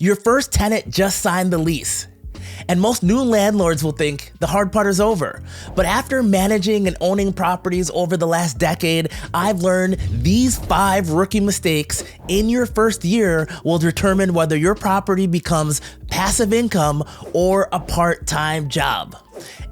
Your first tenant just signed the lease. And most new landlords will think the hard part is over. But after managing and owning properties over the last decade, I've learned these 5 rookie mistakes in your first year will determine whether your property becomes passive income or a part-time job.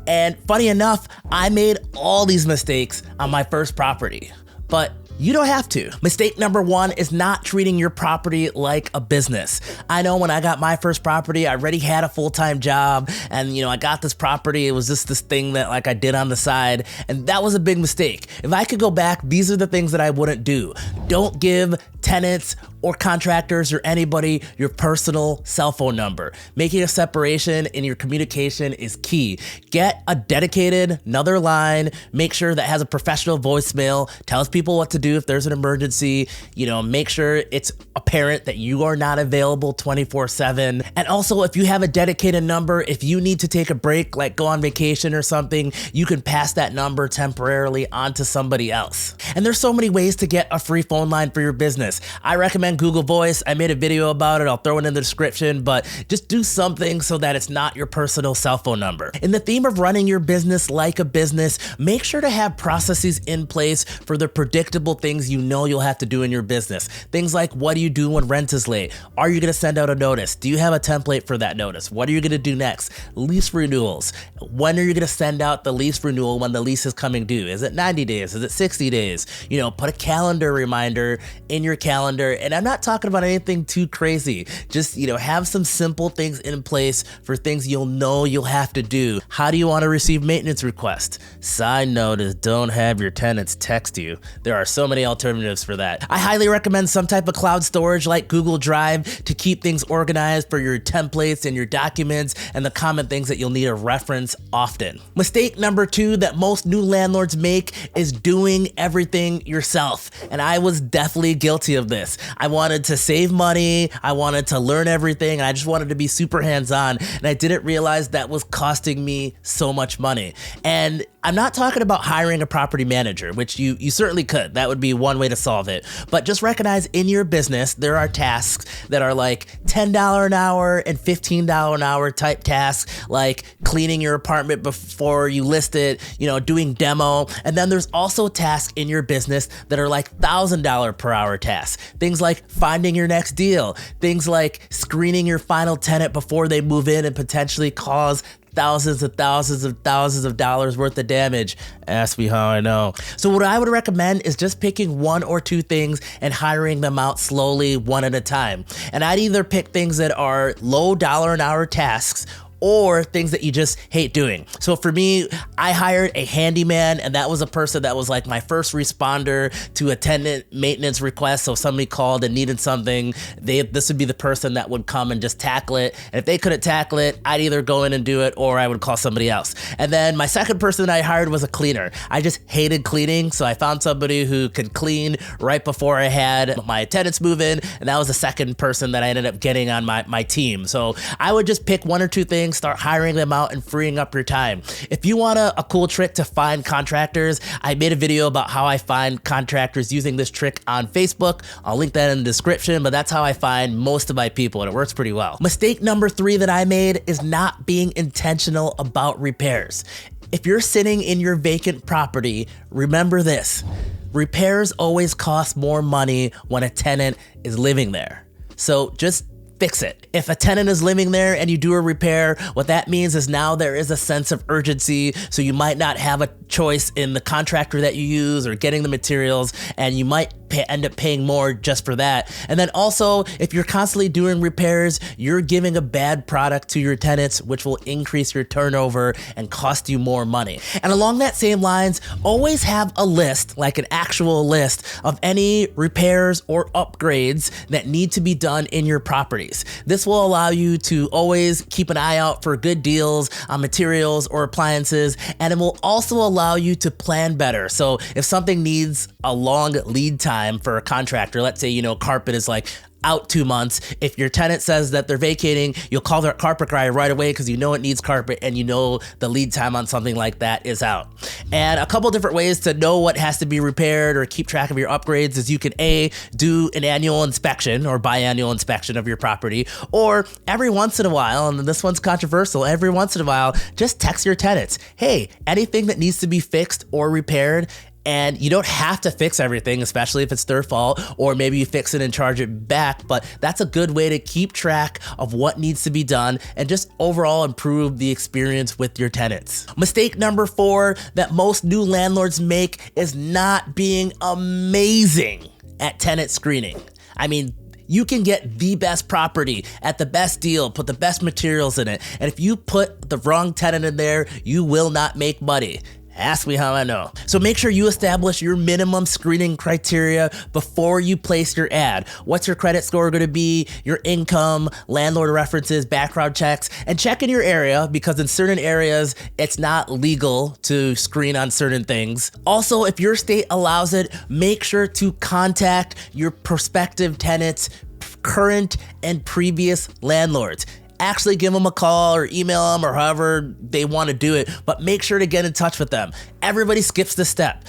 And funny enough, I made all these mistakes on my first property. But you don't have to. Mistake number 1 is not treating your property like a business. I know when I got my first property, I already had a full-time job, and I got this property. It was just this thing that I did on the side, and that was a big mistake. If I could go back, these are the things that I wouldn't do. Don't give tenants or contractors or anybody your personal cell phone number. Making a separation in your communication is key. Get a dedicated another line, make sure that has a professional voicemail, tells people what to do if there's an emergency, make sure it's apparent that you are not available 24/7. And also, if you have a dedicated number, if you need to take a break, like go on vacation or something, you can pass that number temporarily on to somebody else. And there's so many ways to get a free phone line for your business. I recommend Google Voice. I made a video about it. I'll throw it in the description, but just do something so that it's not your personal cell phone number. In the theme of running your business like a business, make sure to have processes in place for the predictable things you'll have to do in your business. Things like, what do you do when rent is late? Are you going to send out a notice? Do you have a template for that notice? What are you going to do next? Lease renewals. When are you going to send out the lease renewal when the lease is coming due? Is it 90 days? Is it 60 days? Put a calendar reminder in your calendar. And I'm not talking about anything too crazy. Just, have some simple things in place for things you'll have to do. How do you want to receive maintenance requests? Side note is don't have your tenants text you. There are so many alternatives for that. I highly recommend some type of cloud storage like Google Drive to keep things organized for your templates and your documents and the common things that you'll need to reference often. Mistake number 2 that most new landlords make is doing everything yourself. And I was definitely guilty of this. I wanted to save money. I wanted to learn everything. And I just wanted to be super hands-on. And I didn't realize that was costing me so much money. And I'm not talking about hiring a property manager, which you certainly could. That would be one way to solve it. But just recognize in your business, there are tasks that are like $10 an hour and $15 an hour type tasks, like cleaning your apartment before you list it, doing demo. And then there's also tasks in your business that are like $1,000 per hour tasks. Things like finding your next deal. Things like screening your final tenant before they move in and potentially cause thousands of dollars worth of damage. Ask me how I know. So what I would recommend is just picking 1 or 2 things and hiring them out slowly, one at a time. And I'd either pick things that are low dollar an hour tasks or things that you just hate doing. So for me, I hired a handyman, and that was a person that was like my first responder to a tenant maintenance request. So if somebody called and needed something, this would be the person that would come and just tackle it. And if they couldn't tackle it, I'd either go in and do it or I would call somebody else. And then my second person that I hired was a cleaner. I just hated cleaning, so I found somebody who could clean right before I had my tenants move in, and that was the second person that I ended up getting on my team. So I would just pick 1 or 2 things, start hiring them out and freeing up your time. If you want a cool trick to find contractors, I made a video about how I find contractors using this trick on Facebook. I'll link that in the description, but that's how I find most of my people, and it works pretty well. Mistake number 3 that I made is not being intentional about repairs. If you're sitting in your vacant property, remember this: repairs always cost more money when a tenant is living there. So just fix it. If a tenant is living there and you do a repair, what that means is now there is a sense of urgency, so you might not have a choice in the contractor that you use or getting the materials, and you might end up paying more just for that. And then also, if you're constantly doing repairs, you're giving a bad product to your tenants, which will increase your turnover and cost you more money. And along that same lines, always have a list, like an actual list of any repairs or upgrades that need to be done in your properties. This will allow you to always keep an eye out for good deals on materials or appliances, and it will also allow you to plan better. So if something needs a long lead time for a contractor. Let's say, carpet is like out 2 months. If your tenant says that they're vacating, you'll call their carpet guy right away because it needs carpet and the lead time on something like that is out. And a couple different ways to know what has to be repaired or keep track of your upgrades is you can do an annual inspection or biannual inspection of your property, or every once in a while, and this one's controversial, every once in a while, just text your tenants, hey, anything that needs to be fixed or repaired. And you don't have to fix everything, especially if it's their fault, or maybe you fix it and charge it back, but that's a good way to keep track of what needs to be done and just overall improve the experience with your tenants. Mistake number 4 that most new landlords make is not being amazing at tenant screening. You can get the best property at the best deal, put the best materials in it, and if you put the wrong tenant in there, you will not make money. Ask me how I know. So make sure you establish your minimum screening criteria before you place your ad. What's your credit score going to be, your income, landlord references, background checks, and check in your area because in certain areas, it's not legal to screen on certain things. Also, if your state allows it, make sure to contact your prospective tenants, current and previous landlords. Actually give them a call or email them or however they want to do it, but make sure to get in touch with them. Everybody skips this step.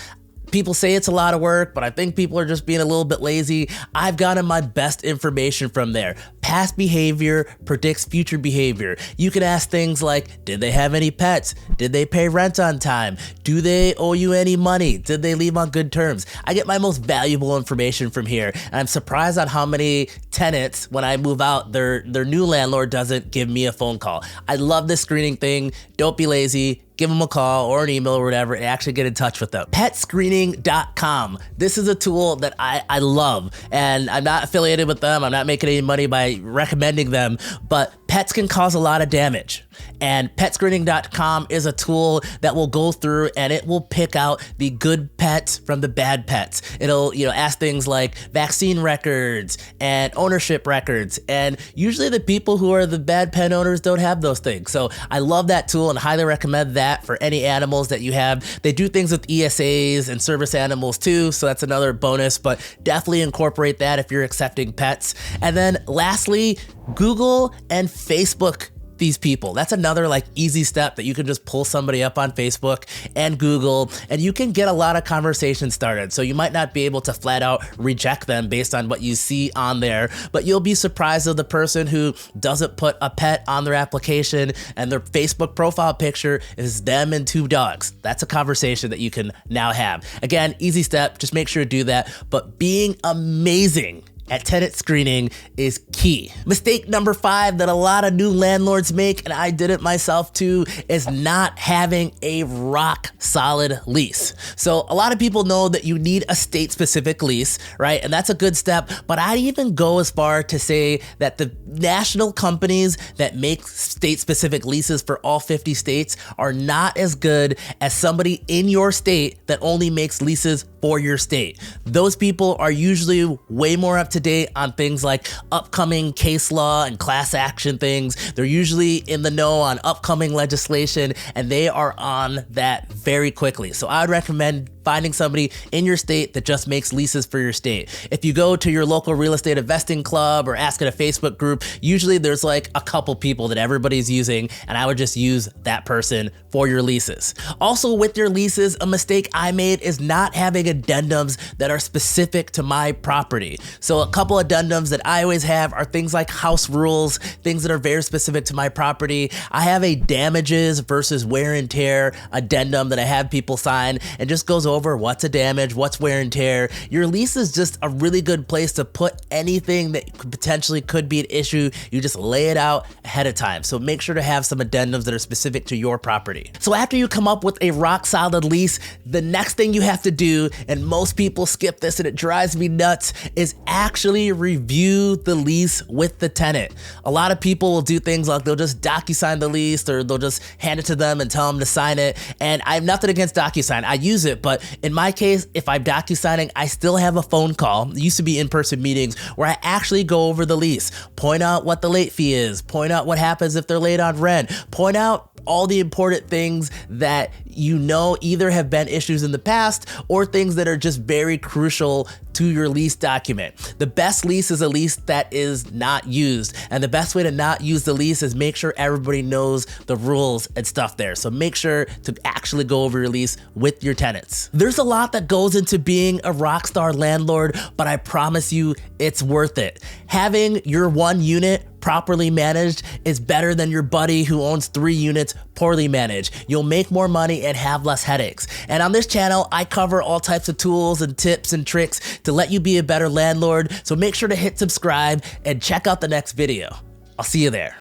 People say it's a lot of work, but I think people are just being a little bit lazy. I've gotten my best information from there. Past behavior predicts future behavior. You can ask things like, did they have any pets? Did they pay rent on time? Do they owe you any money? Did they leave on good terms? I get my most valuable information from here, and I'm surprised on how many tenants, when I move out, their new landlord doesn't give me a phone call. I love this screening thing. Don't be lazy. Give them a call or an email or whatever and actually get in touch with them. Petscreening.com. This is a tool that I love, and I'm not affiliated with them. I'm not making any money by recommending them, but pets can cause a lot of damage. And petscreening.com is a tool that will go through and it will pick out the good pets from the bad pets. It'll, ask things like vaccine records and ownership records. And usually the people who are the bad pet owners don't have those things. So I love that tool and highly recommend that for any animals that you have. They do things with ESAs and service animals too, so that's another bonus, but definitely incorporate that if you're accepting pets. And then lastly, Google and Facebook these people. That's another easy step that you can just pull somebody up on Facebook and Google, and you can get a lot of conversations started. So you might not be able to flat out reject them based on what you see on there, but you'll be surprised of the person who doesn't put a pet on their application and their Facebook profile picture is them and 2 dogs. That's a conversation that you can now have. Again, easy step, just make sure to do that, but being amazing at tenant screening is key. Mistake number 5 that a lot of new landlords make, and I did it myself too, is not having a rock solid lease. So a lot of people know that you need a state specific lease, right? And that's a good step, but I'd even go as far to say that the national companies that make state specific leases for all 50 states are not as good as somebody in your state that only makes leases for your state. Those people are usually way more up to date on things like upcoming case law and class action things. They're usually in the know on upcoming legislation, and they are on that very quickly. So I would recommend finding somebody in your state that just makes leases for your state. If you go to your local real estate investing club or ask in a Facebook group, usually there's a couple people that everybody's using, and I would just use that person for your leases. Also with your leases, a mistake I made is not having addendums that are specific to my property. So a couple addendums that I always have are things like house rules, things that are very specific to my property. I have a damages versus wear and tear addendum that I have people sign, and just goes over what's a damage, what's wear and tear. Your lease is just a really good place to put anything that potentially could be an issue. You just lay it out ahead of time. So make sure to have some addendums that are specific to your property. So after you come up with a rock solid lease, the next thing you have to do, and most people skip this and it drives me nuts, is actually review the lease with the tenant. A lot of people will do things like they'll just DocuSign the lease, or they'll just hand it to them and tell them to sign it. And I have nothing against DocuSign. I use it, but in my case, if I'm DocuSigning, I still have a phone call. It used to be in-person meetings where I actually go over the lease, point out what the late fee is, point out what happens if they're late on rent, point out all the important things that you know either have been issues in the past or things that are just very crucial to your lease document. The best lease is a lease that is not used, and the best way to not use the lease is make sure everybody knows the rules and stuff there. So make sure to actually go over your lease with your tenants. There's a lot that goes into being a rockstar landlord, but I promise you it's worth it. Having your one unit properly managed is better than your buddy who owns 3 units poorly managed. You'll make more money and have less headaches. And on this channel, I cover all types of tools and tips and tricks to let you be a better landlord. So make sure to hit subscribe and check out the next video. I'll see you there.